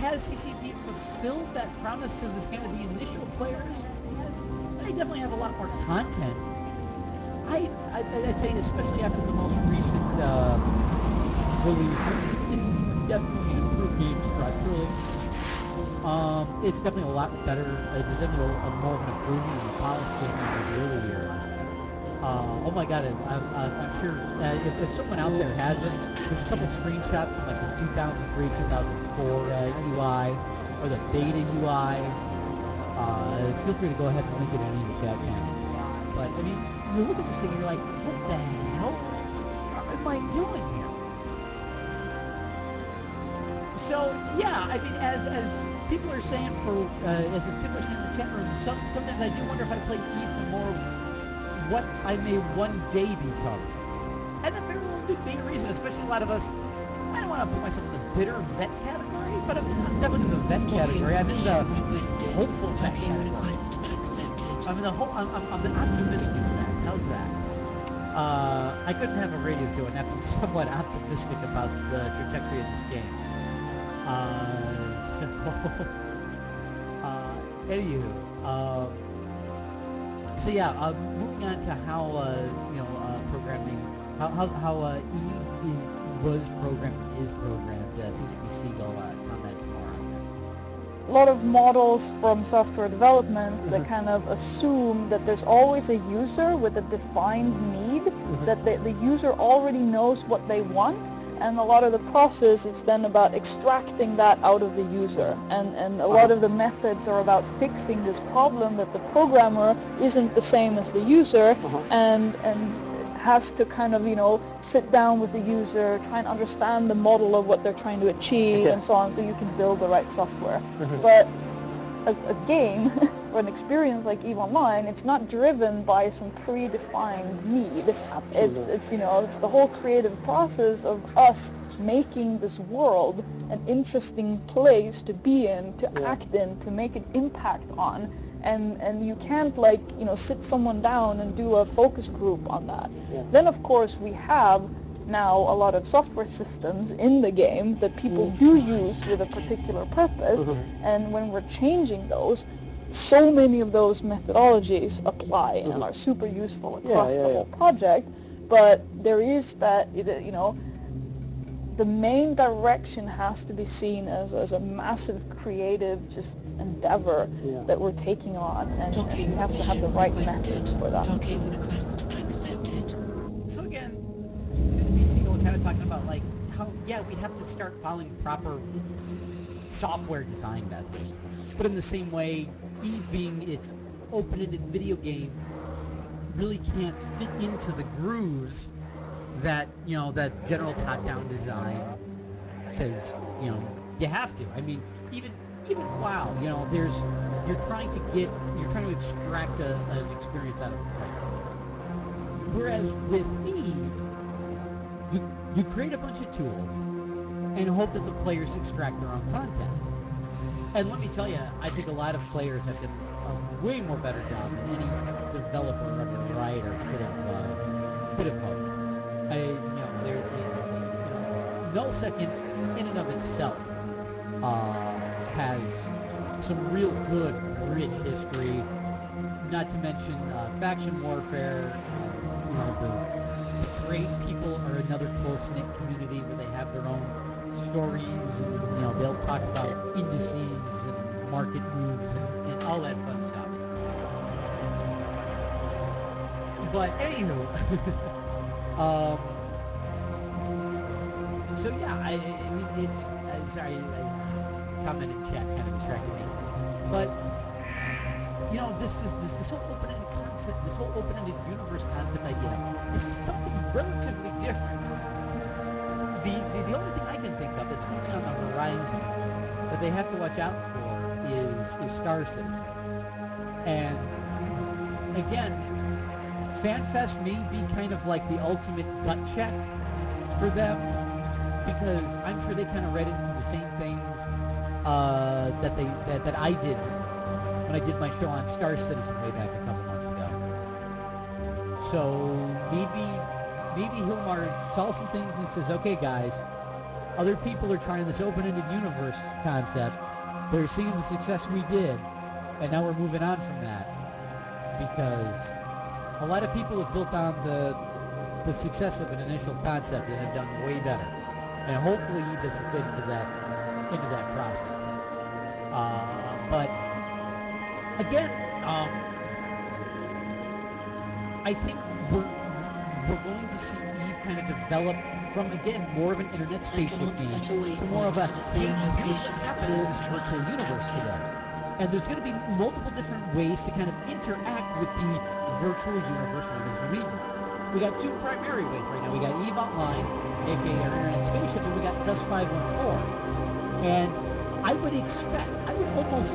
has CCP fulfilled that promise to this kind of the initial players? They definitely have a lot more content. I'd say, especially after the most recent releases, it's definitely an improved game structurally. It's definitely a lot better. It's definitely more of an improvement and a polished game than the early years. Oh my god, I'm sure if someone out there has it, there's a couple screenshots from like the 2003, 2004 UI or the beta UI. Feel free to go ahead and link it in any of the chat channels. But I mean, you look at this thing and you're like, what the hell am I doing here? So yeah, I mean, as people are saying as people are saying in the chat room, sometimes I do wonder if I play E for more what I may one day become. And the very big reason, especially a lot of us, I don't want to put myself in the bitter vet category, but I'm definitely in the vet category. I'm in the hopeful vet category. I'm the optimistic vet. How's that? I couldn't have a radio show and not be somewhat optimistic about the trajectory of this game. Anywho, so yeah, moving on to how programming, how E was programmed. CCP Siegel comments more on this. A lot of models from software development that kind of assume that there's always a user with a defined need, that the user already knows what they want, and a lot of the process is then about extracting that out of the user, and a lot of the methods are about fixing this problem that the programmer isn't the same as the user, and has to kind of, sit down with the user, try and understand the model of what they're trying to achieve, and so on, so you can build the right software. But a game or an experience like EVE Online, it's not driven by some predefined need. It's the whole creative process of us making this world an interesting place to be in, to act in, to make an impact on. And you can't sit someone down and do a focus group on that. Then of course we have now a lot of software systems in the game that people do use with a particular purpose, and when we're changing those, so many of those methodologies apply and are super useful across the whole project, but there is that, the main direction has to be seen as a massive creative just endeavor that we're taking on, and we have to have the right methods for that. So again, CCP Siegel kind of talking about like how we have to start following proper software design methods, but in the same way, EVE being its open-ended video game really can't fit into the grooves that that general top-down design says you have to. I mean, even WoW, you're trying to extract an experience out of the player. Whereas with EVE, you create a bunch of tools and hope that the players extract their own content. And let me tell you, I think a lot of players have done a way more better job than any developer or writer could have hoped. Nullsecond, in and of itself, has some real good, rich history. Not to mention faction warfare. The betrayed people are another close-knit community where they have their own stories, and they'll talk about indices and market moves and all that fun stuff. But anywho, so yeah, I mean, it's sorry, comment in chat kind of distracted me, but this whole open-ended concept, this whole open-ended universe concept idea is something relatively different. The only thing I can think of that's coming on the horizon that they have to watch out for is Star Citizen. And again, FanFest may be kind of like the ultimate gut check for them, because I'm sure they kind of read into the same things that I did when I did my show on Star Citizen way back a couple months ago. So maybe Hilmar saw some things and says, okay guys, Other people are trying this open-ended universe concept. They're seeing the success we did, and now we're moving on from that because a lot of people have built on the success of an initial concept and have done way better. And hopefully he doesn't fit into that process. But again, I think we're going to see Eve kind of develop from, again, more of an internet spaceship game to more of a, hey, here's what happened in this virtual universe today. And there's going to be multiple different ways to kind of interact with the virtual universe known as Whedon. We got two primary ways right now. We got Eve Online, aka our internet spaceship, and we got Dust 514. And I would almost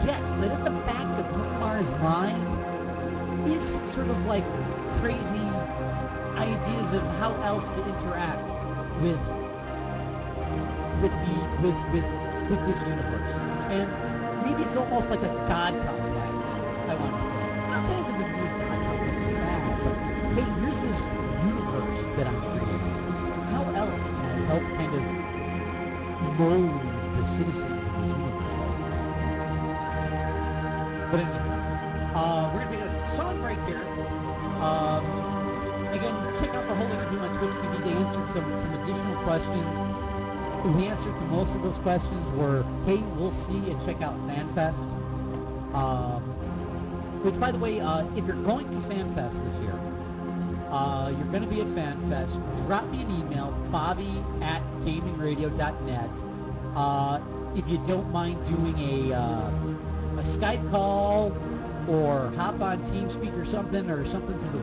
guess that in the back of Humar's mind is sort of like crazy ideas of how else to interact with this universe. And maybe it's almost like a god complex, I want to say. I'm not saying that this god complex is bad, but hey, here's this universe that I'm creating. How else can I help kind of mold the citizens of this universe? But anyway, we're going to take a song break here. Again, check out the whole interview on Twitch TV. They answered some additional questions. The answer to most of those questions were, hey, we'll see, and check out FanFest. Which, by the way, if you're going to FanFest this year, you're going to be at FanFest, drop me an email, bobby@gamingradio.net. If you don't mind doing a Skype call or hop on TeamSpeak or something through the